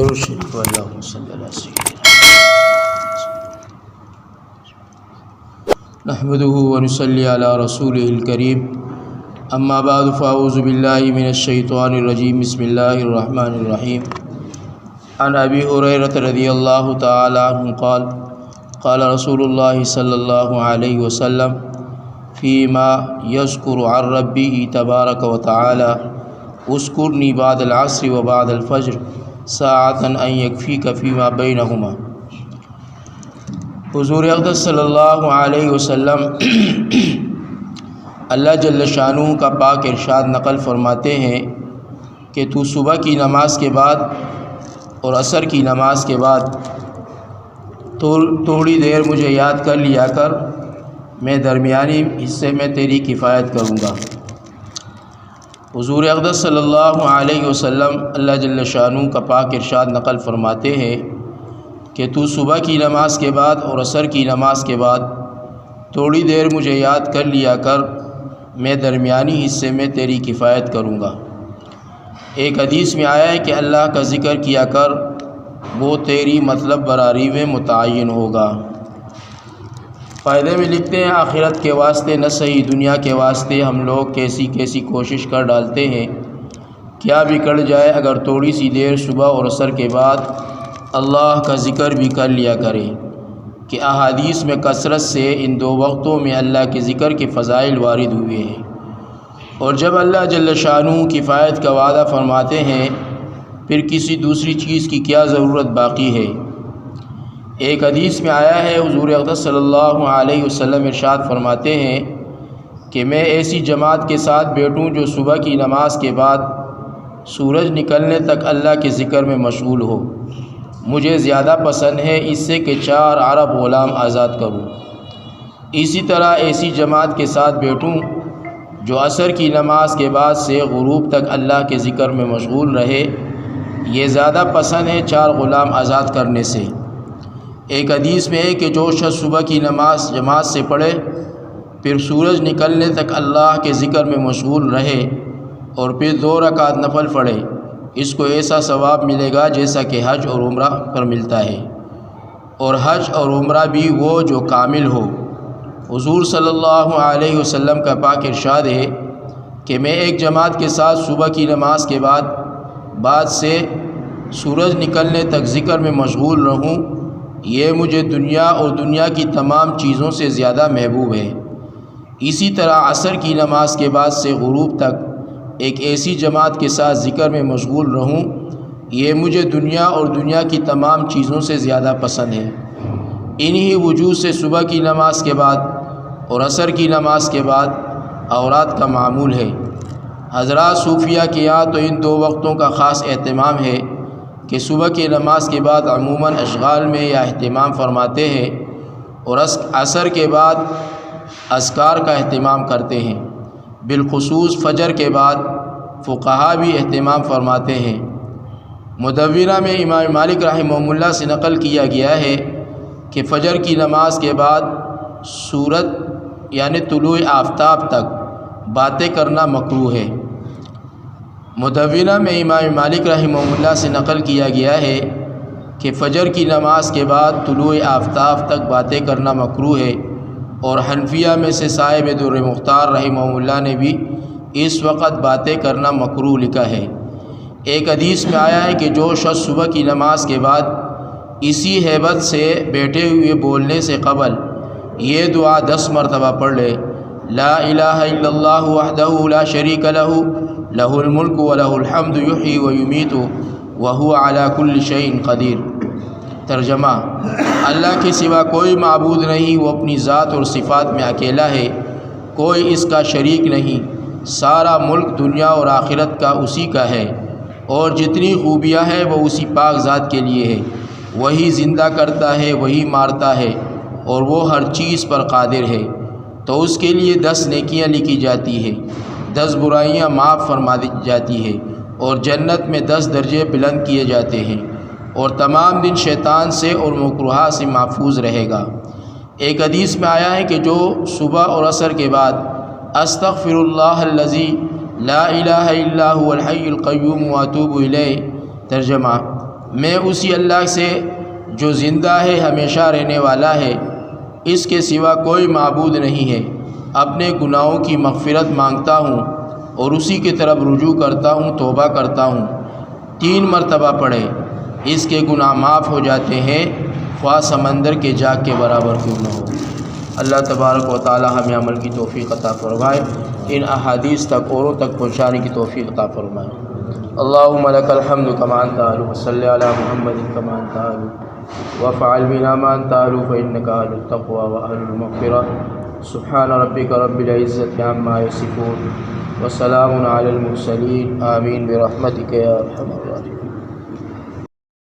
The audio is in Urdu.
درود شریف اللہم صلی علی سیدنا نحمده ونصلی علی رسوله الکریم اما بعد فاعوذ باللہ من الشیطان الرجیم بسم اللہ الرحمن الرحیم عن ابی ہریرہ رضی اللہ تعالی عنہ قال قال رسول اللہ صلی اللہ علیہ وسلم فیما یذکر عن ربہ تبارک وتعالی اذکرنی بعد العصر و بعد الفجر ساعتا ان یکفیک فیما بینہما۔ حضور اقدس صلی اللہ علیہ وسلم اللہ جل شانہ کا پاک ارشاد نقل فرماتے ہیں کہ تو صبح کی نماز کے بعد اور عصر کی نماز کے بعد تھوڑی دیر مجھے یاد کر لیا کر، میں درمیانی حصے میں تیری کفایت کروں گا۔ حضور اقدس صلی اللہ علیہ وسلم اللہ جل شانہ کا پاک ارشاد نقل فرماتے ہیں کہ تو صبح کی نماز کے بعد اور عصر کی نماز کے بعد تھوڑی دیر مجھے یاد کر لیا کر، میں درمیانی حصے میں تیری کفایت کروں گا۔ ایک حدیث میں آیا ہے کہ اللہ کا ذکر کیا کر، وہ تیری مطلب براری میں متعین ہوگا۔ فائدے میں لکھتے ہیں آخرت کے واسطے نہ صحیح دنیا کے واسطے ہم لوگ کیسی کوشش کر ڈالتے ہیں، کیا بگڑ جائے اگر تھوڑی سی دیر صبح اور عصر کے بعد اللہ کا ذکر بھی کر لیا کریں، کہ احادیث میں کثرت سے ان دو وقتوں میں اللہ کے ذکر کے فضائل وارد ہوئے ہیں، اور جب اللہ جل شانہ کفایت کا وعدہ فرماتے ہیں پھر کسی دوسری چیز کی کیا ضرورت باقی ہے۔ ایک حدیث میں آیا ہے حضور اقدس صلی اللہ علیہ وسلم ارشاد فرماتے ہیں کہ میں ایسی جماعت کے ساتھ بیٹھوں جو صبح کی نماز کے بعد سورج نکلنے تک اللہ کے ذکر میں مشغول ہو، مجھے زیادہ پسند ہے اس سے کہ 4 عرب غلام آزاد کروں۔ اسی طرح ایسی جماعت کے ساتھ بیٹھوں جو عصر کی نماز کے بعد سے غروب تک اللہ کے ذکر میں مشغول رہے، یہ زیادہ پسند ہے 4 غلام آزاد کرنے سے۔ ایک حدیث میں ہے کہ جو شخص صبح کی نماز جماعت سے پڑھے پھر سورج نکلنے تک اللہ کے ذکر میں مشغول رہے اور پھر 2 رکعت نفل پڑھے، اس کو ایسا ثواب ملے گا جیسا کہ حج اور عمرہ پر ملتا ہے، اور حج اور عمرہ بھی وہ جو کامل ہو۔ حضور صلی اللہ علیہ وسلم کا پاک ارشاد ہے کہ میں ایک جماعت کے ساتھ صبح کی نماز کے بعد سے سورج نکلنے تک ذکر میں مشغول رہوں، یہ مجھے دنیا اور دنیا کی تمام چیزوں سے زیادہ محبوب ہے۔ اسی طرح عصر کی نماز کے بعد سے غروب تک ایک ایسی جماعت کے ساتھ ذکر میں مشغول رہوں، یہ مجھے دنیا اور دنیا کی تمام چیزوں سے زیادہ پسند ہے۔ انہی وجوہ سے صبح کی نماز کے بعد اور عصر کی نماز کے بعد اوراد کا معمول ہے۔ حضرات صوفیہ کے یہاں تو ان 2 وقتوں کا خاص اہتمام ہے کہ صبح کی نماز کے بعد عموماً اشغال میں یا اہتمام فرماتے ہیں، اور عصر کے بعد اذکار کا اہتمام کرتے ہیں۔ بالخصوص فجر کے بعد فقہا بھی اہتمام فرماتے ہیں۔ مدونہ میں امام مالک رحمہ اللہ سے نقل کیا گیا ہے کہ فجر کی نماز کے بعد سورج یعنی طلوع آفتاب تک باتیں کرنا مکروہ ہے۔ مدونہ میں امام مالک رحمہ اللہ سے نقل کیا گیا ہے کہ فجر کی نماز کے بعد طلوع آفتاب تک باتیں کرنا مکروہ ہے، اور حنفیہ میں سے صاحب در مختار رحمہ اللہ نے بھی اس وقت باتیں کرنا مکروہ لکھا ہے۔ ایک حدیث میں آیا ہے کہ جو شخص صبح کی نماز کے بعد اسی ہیبت سے بیٹھے ہوئے بولنے سے قبل یہ دعا 10 مرتبہ پڑھ لے، لا الہ الا اللہ وحدہ لا شریک لہ لہ الملک ولہ الحمد یحیی ویمیت وہو علی کل شیء قدیر۔ ترجمہ: اللہ کے سوا کوئی معبود نہیں، وہ اپنی ذات اور صفات میں اکیلا ہے، کوئی اس کا شریک نہیں، سارا ملک دنیا اور آخرت کا اسی کا ہے، اور جتنی خوبیاں ہیں وہ اسی پاک ذات کے لیے ہے، وہی زندہ کرتا ہے، وہی مارتا ہے، اور وہ ہر چیز پر قادر ہے۔ تو اس کے لیے 10 نیکیاں لکھی جاتی ہیں، 10 برائیاں معاف فرما دی جاتی ہے، اور جنت میں 10 درجے بلند کیے جاتے ہیں، اور تمام دن شیطان سے اور مکروہات سے محفوظ رہے گا۔ ایک حدیث میں آیا ہے کہ جو صبح اور عصر کے بعد استغفر اللہ الذی لا الہ الا هو الحی القیوم واتوب الیہ، ترجمہ: میں اسی اللہ سے جو زندہ ہے، ہمیشہ رہنے والا ہے، اس کے سوا کوئی معبود نہیں ہے، اپنے گناہوں کی مغفرت مانگتا ہوں اور اسی کی طرف رجوع کرتا ہوں، توبہ کرتا ہوں۔ 3 مرتبہ پڑھے، اس کے گناہ معاف ہو جاتے ہیں، خواہ سمندر کے جاگ کے برابر کیوں نہ ہو۔ اللہ تبارک و تعالی ہمیں عمل کی توفیق عطا فرمائے، ان احادیث تک اوروں تک پہنچانے کی توفیق عطا فرمائے۔ اللہم لک الحمد کما انت اہل، وصلی علی محمد کما انت اہل، وافعل بنا ما انت اہل فانک اہل التقوی واہل المغفرہ۔ سبحان ربک رب العزۃ عما یصفون وسلام علی المرسلین، آمین برحمتک یا ارحم الراحمین۔